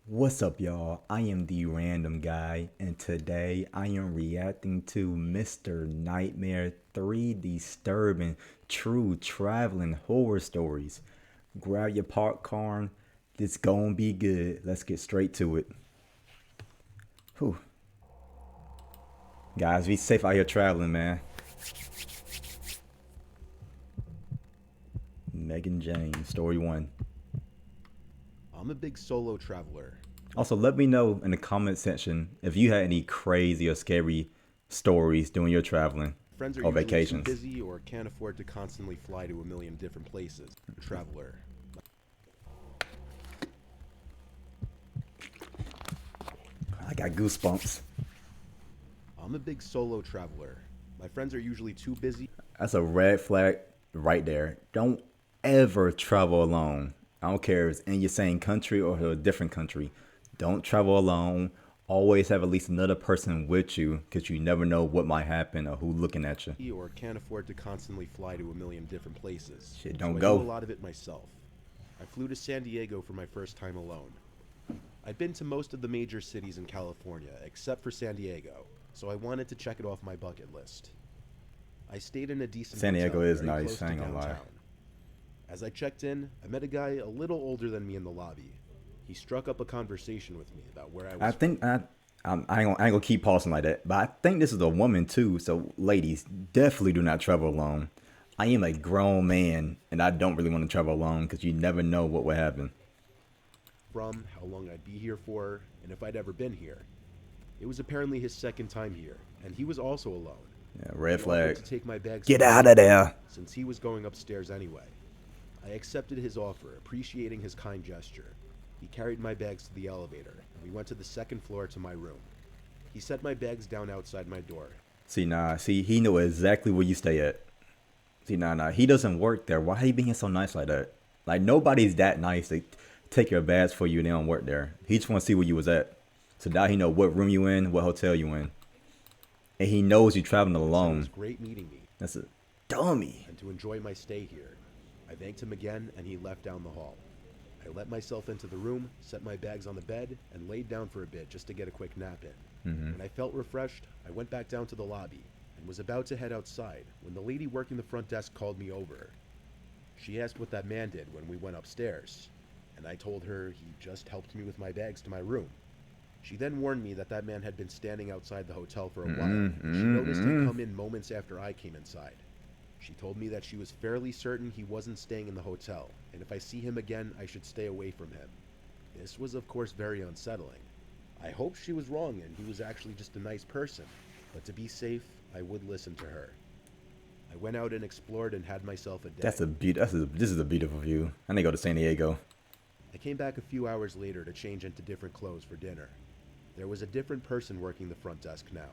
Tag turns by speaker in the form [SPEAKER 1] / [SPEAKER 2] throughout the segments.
[SPEAKER 1] What's up, y'all? I am the random guy, and today I am reacting to Mr. Nightmare 3 disturbing, true traveling horror stories. Grab your popcorn, it's gonna be good. Let's get straight to it. Whew. Guys, be safe out here traveling, man. Megan James, story 1.
[SPEAKER 2] I'm a big solo traveler.
[SPEAKER 1] Also, let me know in the comment section if you had any crazy or scary stories during your traveling
[SPEAKER 2] Friends are
[SPEAKER 1] or
[SPEAKER 2] usually too
[SPEAKER 1] vacations.
[SPEAKER 2] busy or can't afford to constantly fly to a million different places. Traveler.
[SPEAKER 1] I got goosebumps.
[SPEAKER 2] I'm a big solo traveler. My friends are usually too busy.
[SPEAKER 1] That's a red flag right there. Don't ever travel alone. I don't care if it's in your same country or a different country. Don't travel alone. Always have at least another person with you because you never know what might happen or who's looking at you.
[SPEAKER 2] Or can't afford to constantly fly to a million different places.
[SPEAKER 1] Shit,
[SPEAKER 2] So
[SPEAKER 1] don't
[SPEAKER 2] I do a
[SPEAKER 1] go.
[SPEAKER 2] lot of it myself. I flew to San Diego for my first time alone. I'd been to most of the major cities in California, except for San Diego, so I wanted to check it off my bucket list. I stayed in a decent
[SPEAKER 1] San Diego
[SPEAKER 2] hotel
[SPEAKER 1] is
[SPEAKER 2] very
[SPEAKER 1] nice,
[SPEAKER 2] close
[SPEAKER 1] I
[SPEAKER 2] to
[SPEAKER 1] ain't gonna lie.
[SPEAKER 2] downtown. As I checked in, I met a guy a little older than me in the lobby. He struck up a conversation with me about where I
[SPEAKER 1] I
[SPEAKER 2] was.
[SPEAKER 1] think I ain't gonna keep pausing like that, but I think this is a woman too. So, ladies, definitely do not travel alone. I am a grown man, and I don't really want to travel alone because you never know what will happen.
[SPEAKER 2] From, how long I'd be here for, and if I'd ever been here. It was apparently his second time here, and he was also alone.
[SPEAKER 1] Yeah, red
[SPEAKER 2] He offered
[SPEAKER 1] flag.
[SPEAKER 2] to take my bags
[SPEAKER 1] Get
[SPEAKER 2] to the
[SPEAKER 1] out of
[SPEAKER 2] elevator,
[SPEAKER 1] there.
[SPEAKER 2] since he was going upstairs anyway. I accepted his offer, appreciating his kind gesture. He carried my bags to the elevator, and we went to the second floor to my room. He set my bags down outside my door.
[SPEAKER 1] See, he know exactly where you stay at. See, he doesn't work there. Why he being so nice like that? Like, nobody's that nice to take your bags for you and they don't work there. He just want to see where you was at. So now he know what room you in, what hotel you in. And he knows you traveling
[SPEAKER 2] He said it was
[SPEAKER 1] alone.
[SPEAKER 2] great meeting me,
[SPEAKER 1] That's a dummy.
[SPEAKER 2] and to enjoy my stay here. I thanked him again, and he left down the hall. I let myself into the room, set my bags on the bed, and laid down for a bit just to get a quick nap in. When I felt refreshed, I went back down to the lobby and was about to head outside when the lady working the front desk called me over. She asked what that man did when we went upstairs, and I told her he just helped me with my bags to my room. She then warned me that that man had been standing outside the hotel for a while, and she noticed him come in moments after I came inside. She told me that she was fairly certain he wasn't staying in the hotel, and if I see him again, I should stay away from him. This was, of course, very unsettling. I hoped she was wrong and he was actually just a nice person, but to be safe, I would listen to her. I went out and explored and had myself a day.
[SPEAKER 1] This is a beautiful view. I need to go to San Diego.
[SPEAKER 2] I came back a few hours later to change into different clothes for dinner. There was a different person working the front desk now.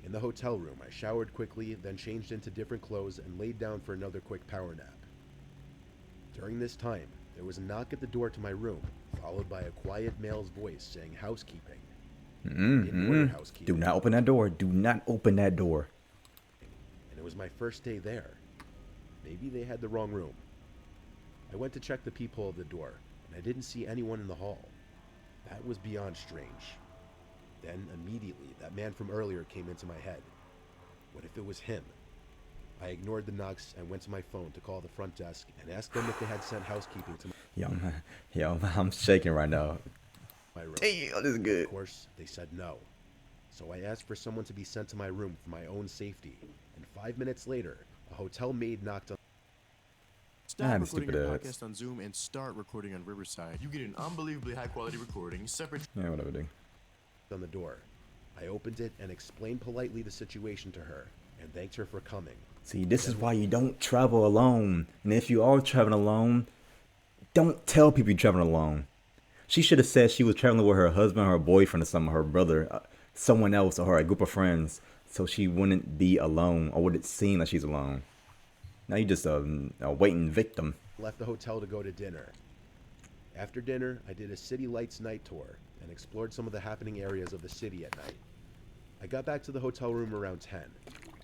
[SPEAKER 2] In the hotel room, I showered quickly, then changed into different clothes and laid down for another quick power nap. During this time, there was a knock at the door to my room, followed by a quiet male's voice saying housekeeping. I didn't order housekeeping.
[SPEAKER 1] Do not open that door. Do not open that door.
[SPEAKER 2] And it was my first day there. Maybe they had the wrong room. I went to check the peephole of the door, and I didn't see anyone in the hall. That was beyond strange. Then, immediately, that man from earlier came into my head. What if it was him? I ignored the knocks and went to my phone to call the front desk and ask them if they had sent housekeeping to
[SPEAKER 1] I'm shaking right now.
[SPEAKER 2] my room.
[SPEAKER 1] Damn, this is good.
[SPEAKER 2] Of course, they said no. So I asked for someone to be sent to my room for my own safety, and 5 minutes later, a hotel maid knocked on
[SPEAKER 1] Ah,
[SPEAKER 3] Stop
[SPEAKER 1] these
[SPEAKER 3] recording
[SPEAKER 1] stupid
[SPEAKER 3] your
[SPEAKER 1] ads.
[SPEAKER 3] podcast on Zoom and start recording on Riverside. You get an unbelievably high quality recording, separate.
[SPEAKER 1] Yeah, whatever, dude.
[SPEAKER 2] the door. I opened it and explained politely the situation to her, and thanked her for coming.
[SPEAKER 1] See, this is why you don't travel alone. And if you are traveling alone, don't tell people you're traveling alone. She should have said she was traveling with her husband, her boyfriend, or some her brother, someone else, or a group of friends, so she wouldn't be alone, or would it seem like she's alone? Now you just a waiting victim.
[SPEAKER 2] Left the hotel to go to dinner. After dinner, I did a city lights night tour and explored some of the happening areas of the city at night. I got back to the hotel room around 10.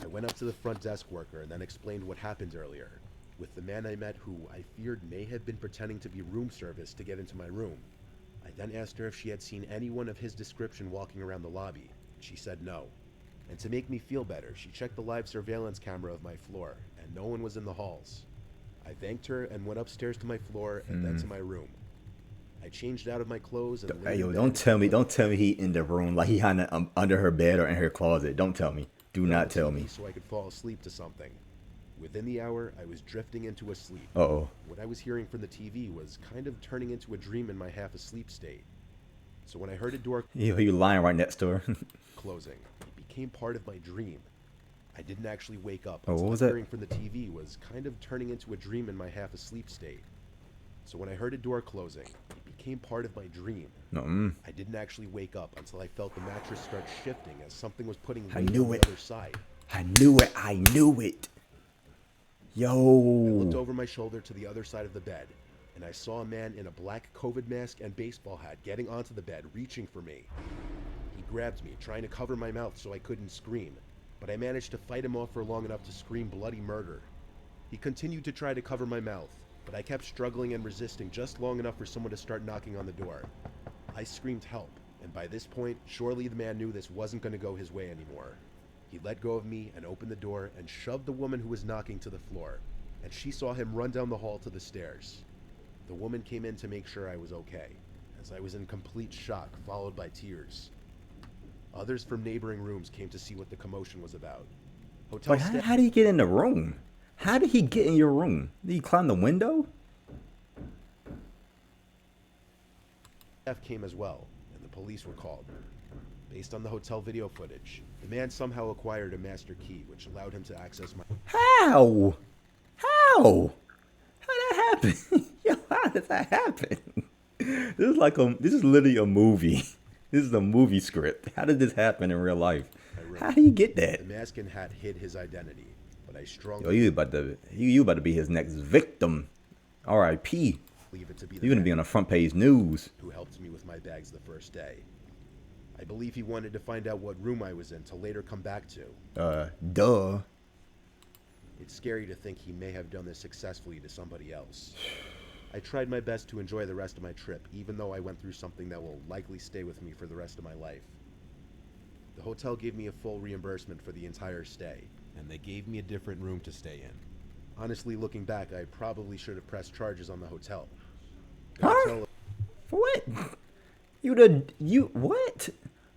[SPEAKER 2] I went up to the front desk worker and then explained what happened earlier, with the man I met who I feared may have been pretending to be room service to get into my room. I then asked her if she had seen anyone of his description walking around the lobby. She said no. And to make me feel better, she checked the live surveillance camera of my floor, and no one was in the halls. I thanked her and went upstairs to my floor and then to my room. I changed out of my clothes and
[SPEAKER 1] Hey,
[SPEAKER 2] laid
[SPEAKER 1] yo,
[SPEAKER 2] in
[SPEAKER 1] don't
[SPEAKER 2] bed
[SPEAKER 1] tell me he in the room like he under her bed or in her closet. Don't tell me. Do not tell me.
[SPEAKER 2] so I could fall asleep to something. Within the hour, I was drifting into a sleep.
[SPEAKER 1] Uh-oh.
[SPEAKER 2] What I was hearing from the TV was kind of turning into a dream in my half-asleep state. So when I heard a door
[SPEAKER 1] You lying right next to her.
[SPEAKER 2] closing, it became part of my dream. I didn't actually wake up.
[SPEAKER 1] Oh, what
[SPEAKER 2] until
[SPEAKER 1] was
[SPEAKER 2] the
[SPEAKER 1] that?
[SPEAKER 2] hearing from the TV was kind of turning into a dream in my half-asleep state. So when I heard a door closing, it became part of my dream.
[SPEAKER 1] No.
[SPEAKER 2] I didn't actually wake up until I felt the mattress start shifting as something was putting
[SPEAKER 1] I
[SPEAKER 2] weight
[SPEAKER 1] knew
[SPEAKER 2] on the
[SPEAKER 1] it.
[SPEAKER 2] other side.
[SPEAKER 1] I knew it. I knew it.
[SPEAKER 2] I looked
[SPEAKER 1] Yo.
[SPEAKER 2] over my shoulder to the other side of the bed, and I saw a man in a black COVID mask and baseball hat getting onto the bed, reaching for me. He grabbed me, trying to cover my mouth so I couldn't scream, but I managed to fight him off for long enough to scream bloody murder. He continued to try to cover my mouth, but I kept struggling and resisting just long enough for someone to start knocking on the door. I screamed help, and by this point, surely the man knew this wasn't going to go his way anymore. He let go of me and opened the door and shoved the woman who was knocking to the floor, and she saw him run down the hall to the stairs. The woman came in to make sure I was okay, as I was in complete shock, followed by tears. Others from neighboring rooms came to see what the commotion was about. Hotel
[SPEAKER 1] Wait,
[SPEAKER 2] staff
[SPEAKER 1] how did he get in the room? How did he get in your room? Did he climb the window?
[SPEAKER 2] came as well, and the police were called. Based on the hotel video footage, the man somehow acquired a master key, which allowed him to access my
[SPEAKER 1] How? How? How that happen? Yo, how did that happen? This is literally a movie. This is a movie script. How did this happen in real life? How do you get that?
[SPEAKER 2] The mask and hat hid his identity, but I
[SPEAKER 1] Yo,
[SPEAKER 2] strongly
[SPEAKER 1] you about to be his next victim. R.I.P.
[SPEAKER 2] believe it to be the
[SPEAKER 1] You're gonna
[SPEAKER 2] man
[SPEAKER 1] be on the front page news.
[SPEAKER 2] who helped me with my bags the first day. I believe he wanted to find out what room I was in to later come back to.
[SPEAKER 1] Duh.
[SPEAKER 2] It's scary to think he may have done this successfully to somebody else. I tried my best to enjoy the rest of my trip, even though I went through something that will likely stay with me for the rest of my life. The hotel gave me a full reimbursement for the entire stay, and they gave me a different room to stay in. Honestly, looking back, I probably should have pressed charges on the hotel. The
[SPEAKER 1] Huh?
[SPEAKER 2] hotel,
[SPEAKER 1] For what? You what?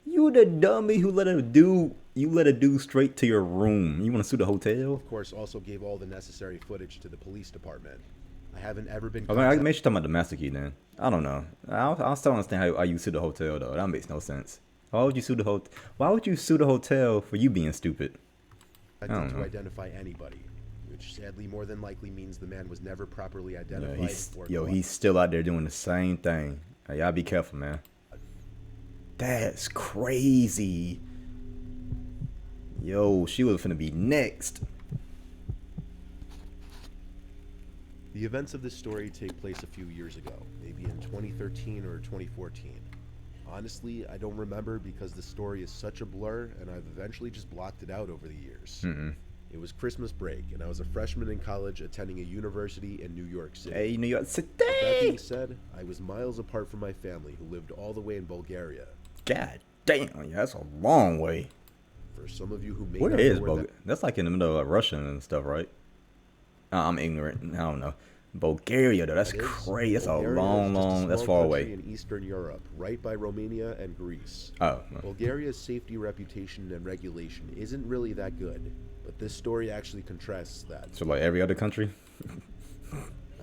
[SPEAKER 1] You the dummy who let a dude straight to your room. You want to sue the hotel?
[SPEAKER 2] of course, also gave all the necessary footage to the police department. I haven't ever been
[SPEAKER 1] I mean, I maybe you're talking about the master key then. I don't know. I still don't understand how you sue the hotel though. That makes no sense. Why would you sue the hotel? Why would you sue the hotel for you being stupid?
[SPEAKER 2] contacted
[SPEAKER 1] don't
[SPEAKER 2] to
[SPEAKER 1] know.
[SPEAKER 2] identify anybody, which sadly more than likely means the man was never properly
[SPEAKER 1] Yeah,
[SPEAKER 2] identified or caught.
[SPEAKER 1] he's still out there doing the same thing. Hey, y'all be careful, man. That's crazy. Yo, she was finna be next.
[SPEAKER 2] The events of this story take place a few years ago, maybe in 2013 or 2014. Honestly, I don't remember because the story is such a blur and I've eventually just blocked it out over the years. It was Christmas break and I was a freshman in college attending a university in New York City.
[SPEAKER 1] Hey, New York
[SPEAKER 2] That being
[SPEAKER 1] City.
[SPEAKER 2] said, I was miles apart from my family who lived all the way in Bulgaria.
[SPEAKER 1] God damn, yeah, that's a long way.
[SPEAKER 2] For some of you who may
[SPEAKER 1] Where
[SPEAKER 2] not
[SPEAKER 1] is
[SPEAKER 2] know where
[SPEAKER 1] Bulgaria? That's like in the middle of Russia and stuff, right? I'm ignorant. I don't know. Bulgaria, though, that's
[SPEAKER 2] that is,
[SPEAKER 1] crazy. That's a
[SPEAKER 2] Bulgaria is
[SPEAKER 1] long,
[SPEAKER 2] just a
[SPEAKER 1] long. That's
[SPEAKER 2] small
[SPEAKER 1] far
[SPEAKER 2] country
[SPEAKER 1] away.
[SPEAKER 2] in Eastern Europe, right by Romania and Greece.
[SPEAKER 1] Oh,
[SPEAKER 2] Bulgaria's safety reputation and regulation isn't really that good, but this story actually contrasts that.
[SPEAKER 1] so like every other country.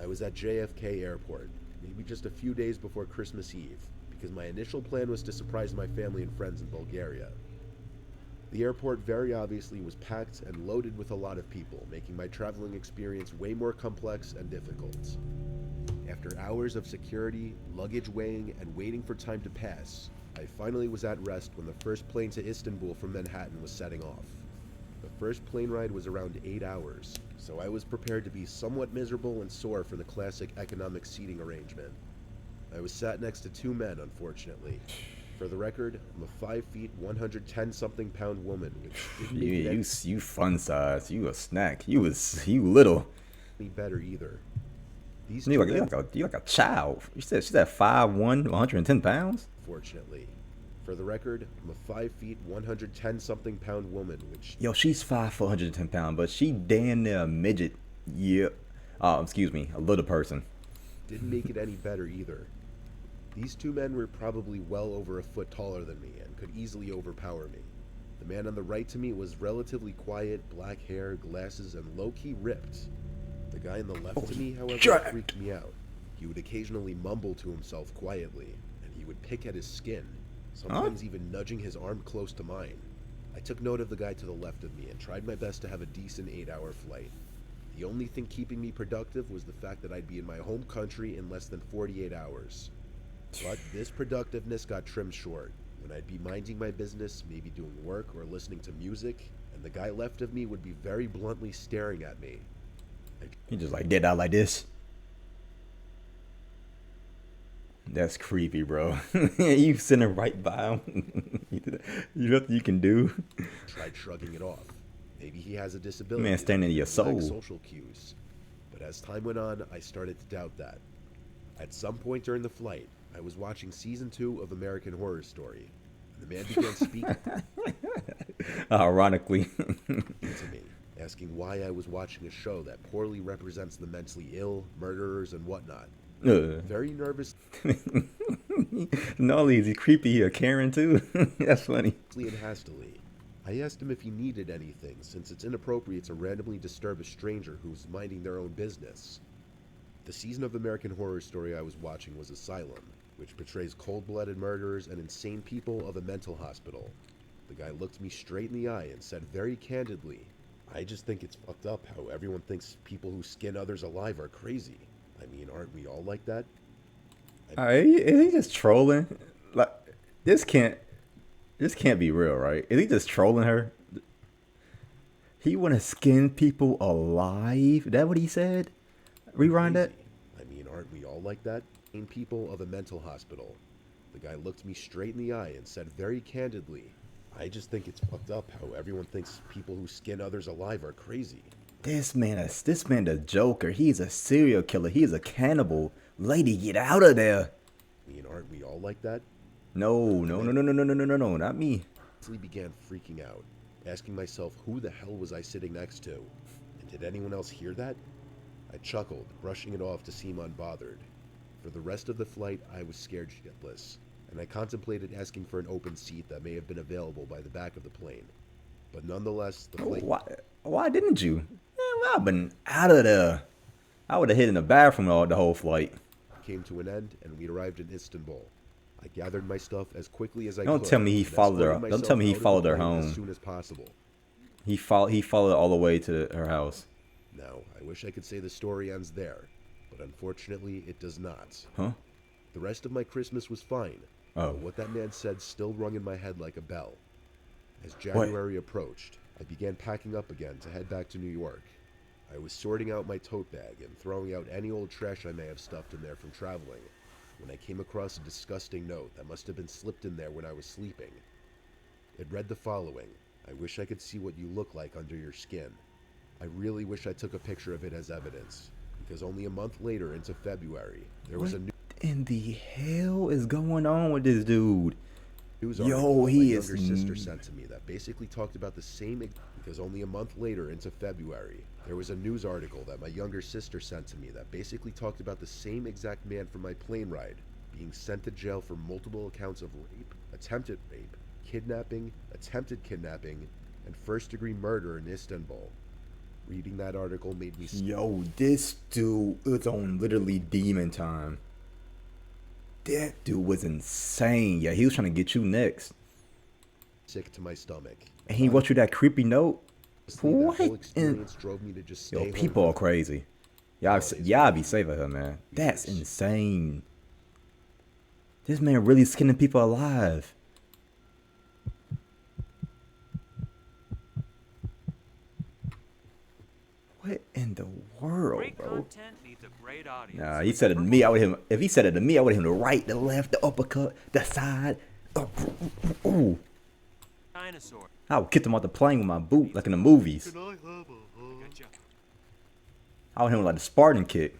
[SPEAKER 2] I was at JFK Airport, maybe just a few days before Christmas Eve, because my initial plan was to surprise my family and friends in Bulgaria. The airport very obviously was packed and loaded with a lot of people, making my traveling experience way more complex and difficult. After hours of security, luggage weighing, and waiting for time to pass, I finally was at rest when the first plane to Istanbul from Manhattan was setting off. The first plane ride was around 8 hours, so I was prepared to be somewhat miserable and sore for the classic economic seating arrangement. I was sat next to two men, unfortunately. For the record, I'm a 5 feet, 110-something pound woman, which didn't make it
[SPEAKER 1] You fun size. You a snack. You little.
[SPEAKER 2] any better either. These
[SPEAKER 1] You
[SPEAKER 2] two
[SPEAKER 1] like
[SPEAKER 2] men,
[SPEAKER 1] you like a child. She's at 5'1", 110 pounds.
[SPEAKER 2] fortunately. For the record, I'm a 5 feet, 110 something pound woman, which
[SPEAKER 1] Yo, she's 5'4", 110 pounds, but she damn near a midget. Yeah. Excuse me, a little person.
[SPEAKER 2] didn't make it any better either. These two men were probably well over a foot taller than me and could easily overpower me. The man on the right to me was relatively quiet, black hair, glasses, and low-key ripped. The guy on the left to me, however,
[SPEAKER 1] Jack.
[SPEAKER 2] freaked me out. He would occasionally mumble to himself quietly, and he would pick at his skin, sometimes even nudging his arm close to mine. I took note of the guy to the left of me and tried my best to have a decent 8-hour flight. The only thing keeping me productive was the fact that I'd be in my home country in less than 48 hours. But this productiveness got trimmed short when I'd be minding my business, maybe doing work or listening to music, and the guy left of me would be very bluntly staring at me.
[SPEAKER 1] He just like get out like this. That's creepy, bro. You sitting right by him. You nothing you can do.
[SPEAKER 2] Tried shrugging it off. Maybe he has a disability.
[SPEAKER 1] Man, standing in your
[SPEAKER 2] He lacks
[SPEAKER 1] soul.
[SPEAKER 2] social cues. But as time went on, I started to doubt that. At some point during the flight, I was watching season 2 of American Horror Story, and the man began speaking
[SPEAKER 1] Ironically.
[SPEAKER 2] to me, asking why I was watching a show that poorly represents the mentally ill, murderers, and whatnot. Very nervously
[SPEAKER 1] Not only is he creepy, he a Karen too. That's funny.
[SPEAKER 2] and hastily, I asked him if he needed anything, since it's inappropriate to randomly disturb a stranger who's minding their own business. The season of American Horror Story I was watching was Asylum, which portrays cold-blooded murderers and insane people of a mental hospital. The guy looked me straight in the eye and said very candidly, "I just think it's fucked up how everyone thinks people who skin others alive are crazy. I mean, aren't we all like that?"
[SPEAKER 1] Is he just trolling? Like this can't be real, right? Is he just trolling her? He want to skin people alive? Is that what he said? Rewind that.
[SPEAKER 2] I mean, aren't we all like that? In people of a mental hospital. The guy looked me straight in the eye and said very candidly, "I just think it's fucked up how everyone thinks people who skin others alive are crazy."
[SPEAKER 1] This man a joker. He's a serial killer. He's a cannibal. Lady, get out of there.
[SPEAKER 2] I mean, aren't we all like that?
[SPEAKER 1] No, not me.
[SPEAKER 2] I began freaking out, asking myself who the hell was I sitting next to? And did anyone else hear that? I chuckled, brushing it off to seem unbothered. For the rest of the flight, I was scared shitless, and I contemplated asking for an open seat that may have been available by the back of the plane. But nonetheless, the flight
[SPEAKER 1] Why didn't you? Man, well, I've been out of there. I would have hid in the bathroom the whole flight.
[SPEAKER 2] came to an end, and we arrived in Istanbul. I gathered my stuff as quickly as I
[SPEAKER 1] Don't
[SPEAKER 2] could.
[SPEAKER 1] tell me he
[SPEAKER 2] and
[SPEAKER 1] followed her-
[SPEAKER 2] escorted
[SPEAKER 1] don't tell me he
[SPEAKER 2] myself out of the
[SPEAKER 1] followed her
[SPEAKER 2] plane
[SPEAKER 1] home.
[SPEAKER 2] as soon as possible.
[SPEAKER 1] He followed all the way to her house.
[SPEAKER 2] Now, I wish I could say the story ends there, but unfortunately, it does not.
[SPEAKER 1] Huh?
[SPEAKER 2] The rest of my Christmas was fine,
[SPEAKER 1] Oh.
[SPEAKER 2] but what that man said still rung in my head like a bell. As January approached, I began packing up again to head back to New York. I was sorting out my tote bag and throwing out any old trash I may have stuffed in there from traveling, when I came across a disgusting note that must have been slipped in there when I was sleeping. It read the following: "I wish I could see what you look like under your skin. I really wish I took a picture of it as evidence, because only a month later into February, there was a
[SPEAKER 1] What in the hell is going on with this dude?
[SPEAKER 2] news
[SPEAKER 1] Yo,
[SPEAKER 2] article that
[SPEAKER 1] he
[SPEAKER 2] my
[SPEAKER 1] is
[SPEAKER 2] younger sister sent to me that basically talked about the same because only a month later into February, there was a news article that my younger sister sent to me that basically talked about the same exact man from my plane ride being sent to jail for multiple accounts of rape, attempted rape, kidnapping, attempted kidnapping, and first-degree murder in Istanbul." Reading that article made me
[SPEAKER 1] Yo, this dude is on literally demon time. That dude was insane. Yeah, he was trying to get you next.
[SPEAKER 2] sick to my stomach.
[SPEAKER 1] And he wrote you that creepy note.
[SPEAKER 2] Honestly, that
[SPEAKER 1] What?
[SPEAKER 2] whole experience drove me to just stay
[SPEAKER 1] Yo,
[SPEAKER 2] home.
[SPEAKER 1] people are crazy. Y'all be safe with her, man. That's insane. This man really skinning people alive. What in the world,
[SPEAKER 4] Great
[SPEAKER 1] bro?
[SPEAKER 4] content needs a great audience.
[SPEAKER 1] Nah, he said it to me. I would him. If he said it to me, I would him the right, the left, the uppercut, the side. Ooh.
[SPEAKER 4] Dinosaur.
[SPEAKER 1] I would kick him off the plane with my boot, like in the movies.
[SPEAKER 4] Gotcha.
[SPEAKER 1] I would hit him like the Spartan kick.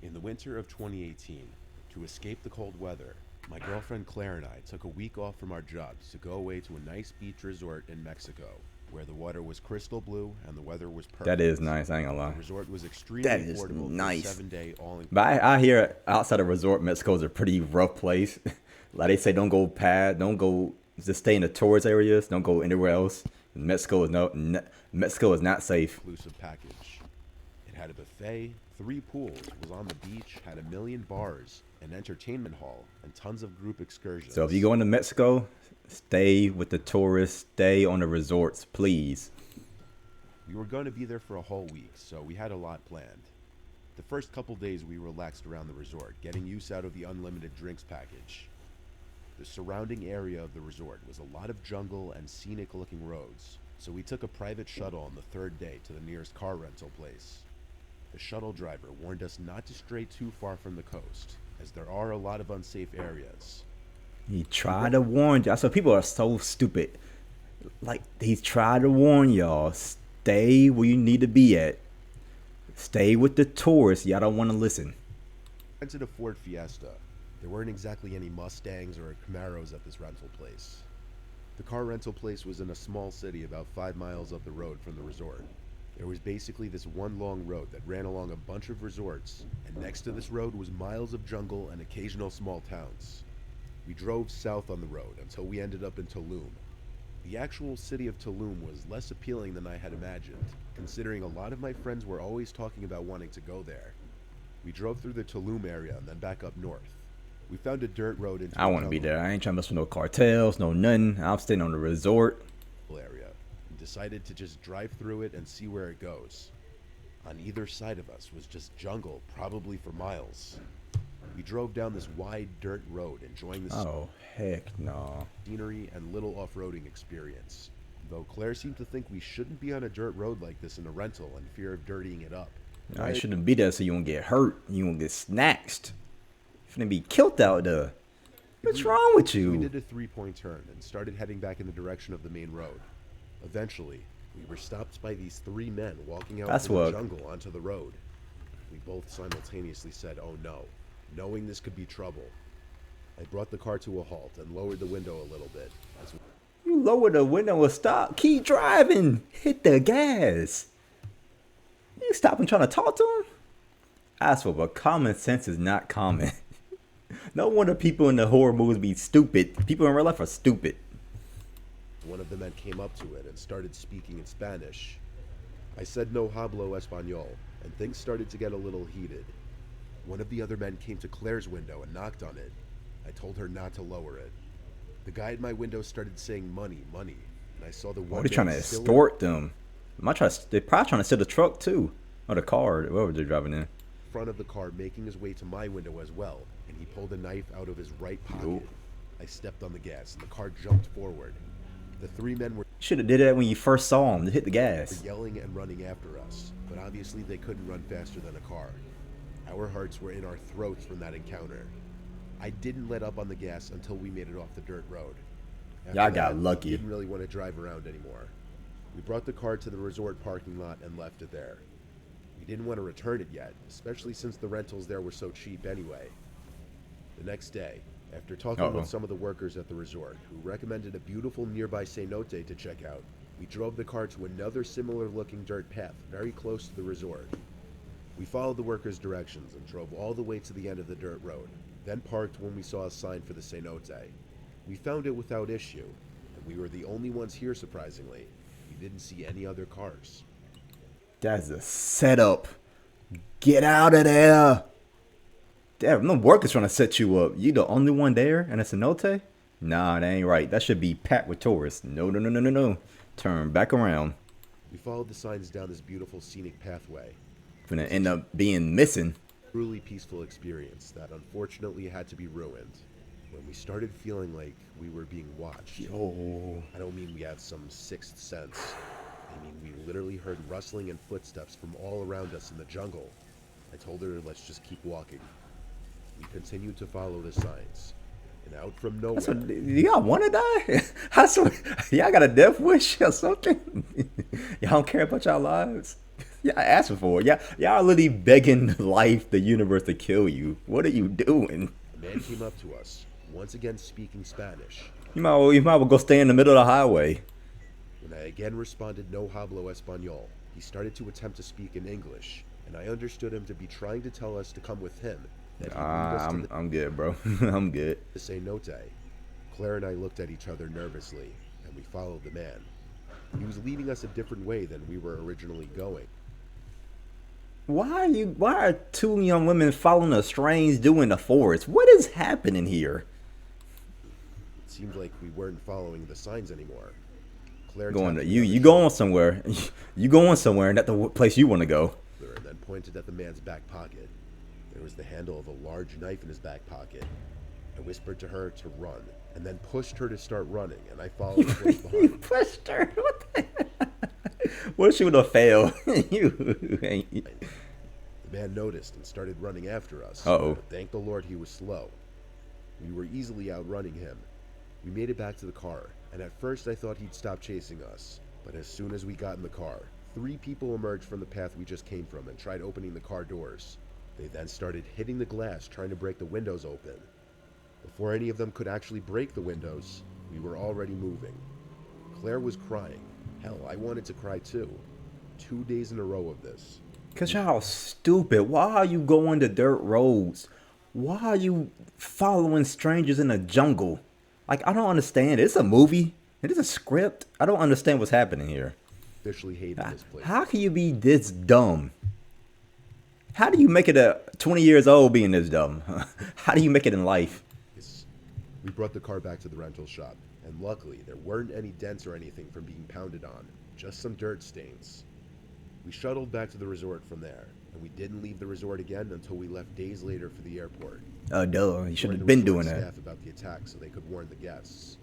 [SPEAKER 2] In the winter of 2018, to escape the cold weather, my girlfriend Claire and I took a week off from our jobs to go away to a nice beach resort in Mexico, where the water was crystal blue and the weather was perfect.
[SPEAKER 1] That is nice. I ain't gonna
[SPEAKER 2] The
[SPEAKER 1] lie.
[SPEAKER 2] resort was extremely
[SPEAKER 1] That is
[SPEAKER 2] affordable
[SPEAKER 1] nice.
[SPEAKER 2] for a 7-day all-inclusive.
[SPEAKER 1] But I hear outside of resort, Mexico is a pretty rough place. Like they say, don't go, just stay in the tourist areas. Don't go anywhere else. Mexico is Mexico is not safe.
[SPEAKER 2] Inclusive package. It had a buffet, 3 pools, was on the beach, had a million bars, an entertainment hall, and tons of group excursions.
[SPEAKER 1] So if you go into Mexico, stay with the tourists. Stay on the resorts, please.
[SPEAKER 2] We were going to be there for a whole week, so we had a lot planned. The first couple days we relaxed around the resort, getting use out of the unlimited drinks package. The surrounding area of the resort was a lot of jungle and scenic looking roads, so we took a private shuttle on the 3rd day to the nearest car rental place. The shuttle driver warned us not to stray too far from the coast, as there are a lot of unsafe areas.
[SPEAKER 1] He tried to warn y'all. So people are so stupid. Like he's tried to warn y'all. Stay where you need to be at. Stay with the tourists. Y'all don't want to listen.
[SPEAKER 2] Rented a Ford Fiesta. There weren't exactly any Mustangs or Camaros at this rental place. The car rental place was in a small city about 5 miles up the road from the resort. There was basically this one long road that ran along a bunch of resorts, and next to this road was miles of jungle and occasional small towns. We drove south on the road until we ended up in Tulum. The actual city of Tulum was less appealing than I had imagined, considering a lot of my friends were always talking about wanting to go there. We drove through the Tulum area and then back up north. We found a dirt road into
[SPEAKER 1] I want to be there. I ain't trying to mess with no cartels, no nothing. I'm staying on the resort.
[SPEAKER 2] area and decided to just drive through it and see where it goes. On either side of us was just jungle, probably for miles. We drove down this wide dirt road, enjoying the
[SPEAKER 1] Oh heck no.
[SPEAKER 2] scenery and little off-roading experience. Though Claire seemed to think we shouldn't be on a dirt road like this in a rental in fear of dirtying it up.
[SPEAKER 1] No, you shouldn't be there so you won't get hurt. You won't get snatched. You're finna be killed out there. What's wrong with
[SPEAKER 2] We
[SPEAKER 1] you?
[SPEAKER 2] did a 3-point turn and started heading back in the direction of the main road. Eventually, we were stopped by these 3 men walking out
[SPEAKER 1] That's
[SPEAKER 2] from the
[SPEAKER 1] what-
[SPEAKER 2] jungle onto the road. We both simultaneously said, "Oh no," knowing this could be trouble. I brought the car to a halt and lowered the window a little bit as
[SPEAKER 1] You lower the window and stop. Keep driving. Hit the gas. You stop and trying to talk to him? I swear, but common sense is not common. No wonder people in the horror movies be stupid. People in real life are stupid.
[SPEAKER 2] one of the men came up to it and started speaking in Spanish. I said no hablo español, and things started to get a little heated. One of the other men came to Claire's window and knocked on it. I told her not to lower it. The guy at my window started saying money, money, and I saw the one
[SPEAKER 1] Are they trying to
[SPEAKER 2] man still
[SPEAKER 1] extort them? They're probably trying to steal the truck too. Or the car, whatever they're driving in.
[SPEAKER 2] in front of the car making his way to my window as well, and he pulled a knife out of his right pocket.
[SPEAKER 1] Ooh.
[SPEAKER 2] I stepped on the gas, and the car jumped forward. The 3 men were
[SPEAKER 1] Should have did that when you first saw him. To hit the gas.
[SPEAKER 2] yelling and running after us, but obviously they couldn't run faster than a car. Our hearts were in our throats from that encounter. I didn't let up on the gas until we made it off the dirt road. After
[SPEAKER 1] Y'all got
[SPEAKER 2] that,
[SPEAKER 1] lucky.
[SPEAKER 2] I didn't really want to drive around anymore. We brought the car to the resort parking lot and left it there. We didn't want to return it yet, especially since the rentals there were so cheap anyway. The next day, after talking
[SPEAKER 1] Uh-oh.
[SPEAKER 2] with some of the workers at the resort, who recommended a beautiful nearby cenote to check out, we drove the car to another similar-looking dirt path very close to the resort. We followed the workers' directions and drove all the way to the end of the dirt road, then parked when we saw a sign for the cenote. We found it without issue, and we were the only ones here, surprisingly. We didn't see any other cars.
[SPEAKER 1] That's a setup. Get out of there. Damn, no workers trying to set you up. You the only one there and it's a cenote? Nah, that ain't right. That should be packed with tourists. No, no, no, no, no, no. Turn back around.
[SPEAKER 2] We followed the signs down this beautiful scenic pathway.
[SPEAKER 1] Gonna end up being missing.
[SPEAKER 2] Truly peaceful experience that unfortunately had to be ruined when we started feeling like we were being watched.
[SPEAKER 1] Oh.
[SPEAKER 2] I don't mean we have some sixth sense. I mean we literally heard rustling and footsteps from all around us in the jungle. I told her let's just keep walking. We continued to follow the signs. And out from nowhere,
[SPEAKER 1] That's what, y'all want to die? Y'all got a death wish or something? Y'all don't care about y'all lives? Y'all asking for it. Y'all literally begging life, the universe to kill you. What are you doing?
[SPEAKER 2] A man came up to us, once again speaking Spanish.
[SPEAKER 1] You might well go stay in the middle of the highway.
[SPEAKER 2] When I again responded no hablo español, he started to attempt to speak in English, and I understood him to be trying to tell us to come with him, that he'd lead us to
[SPEAKER 1] I'm good, bro. I'm good.
[SPEAKER 2] the cenote. Claire and I looked at each other nervously, and we followed the man. He was leading us a different way than we were originally going.
[SPEAKER 1] Why are two young women following a strange dude in the forest? What is happening here?
[SPEAKER 2] It seemed like we weren't following the signs anymore. Claire
[SPEAKER 1] Going
[SPEAKER 2] tapped
[SPEAKER 1] to
[SPEAKER 2] me on
[SPEAKER 1] you
[SPEAKER 2] the
[SPEAKER 1] going somewhere. You going somewhere and that's the place you want to go.
[SPEAKER 2] shoulder and then pointed at the man's back pocket. There was the handle of a large knife in his back pocket. I whispered to her to run, and then pushed her to start running, and I followed close behind.
[SPEAKER 1] You pushed her. What the what if she would have failed? You ain't.
[SPEAKER 2] The man noticed and started running after us.
[SPEAKER 1] Uh-oh.
[SPEAKER 2] But thank the Lord he was slow. We were easily outrunning him. We made it back to the car, and at first I thought he'd stop chasing us. But as soon as we got in the car, 3 people emerged from the path we just came from and tried opening the car doors. They then started hitting the glass, trying to break the windows open. Before any of them could actually break the windows, we were already moving. Claire was crying. Hell, I wanted to cry too. 2 days in a row of this.
[SPEAKER 1] Cause y'all stupid. Why are you going to dirt roads? Why are you following strangers in a jungle? Like, I don't understand. It's a movie. It is a script. I don't understand what's happening here.
[SPEAKER 2] Officially hated this place.
[SPEAKER 1] How can you be this dumb? How do you make it at 20 years old being this dumb? How do you make it in life?
[SPEAKER 2] We brought the car back to the rental shop, and luckily there weren't any dents or anything from being pounded on, just some dirt stains. We shuttled back to the resort from there, and we didn't leave the resort again until we left days later for the airport.
[SPEAKER 1] Duh. You should
[SPEAKER 2] Warned
[SPEAKER 1] have
[SPEAKER 2] the
[SPEAKER 1] been
[SPEAKER 2] resort
[SPEAKER 1] doing that.
[SPEAKER 2] staff about the attack so they could warn the guests.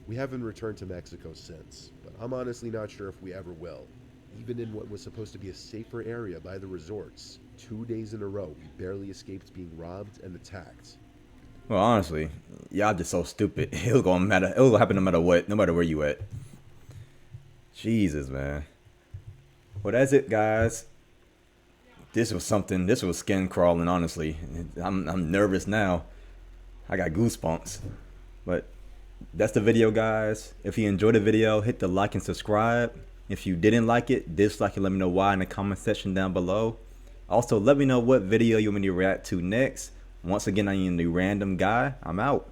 [SPEAKER 2] We haven't returned to Mexico since, but I'm honestly not sure if we ever will. Even in what was supposed to be a safer area by the resorts, 2 days in a row we barely escaped being robbed and attacked.
[SPEAKER 1] Well, honestly, y'all just so stupid. It'll gonna matter. It'll gonna happen no matter what, no matter where you at. Jesus, man. Well, that's it, guys. This was something. This was skin crawling. Honestly, I'm nervous now. I got goosebumps. But that's the video, guys. If you enjoyed the video, hit the like and subscribe. If you didn't like it, dislike it. Let me know why in the comment section down below. Also, let me know what video you want me to react to next. Once again, I am the random guy. I'm out.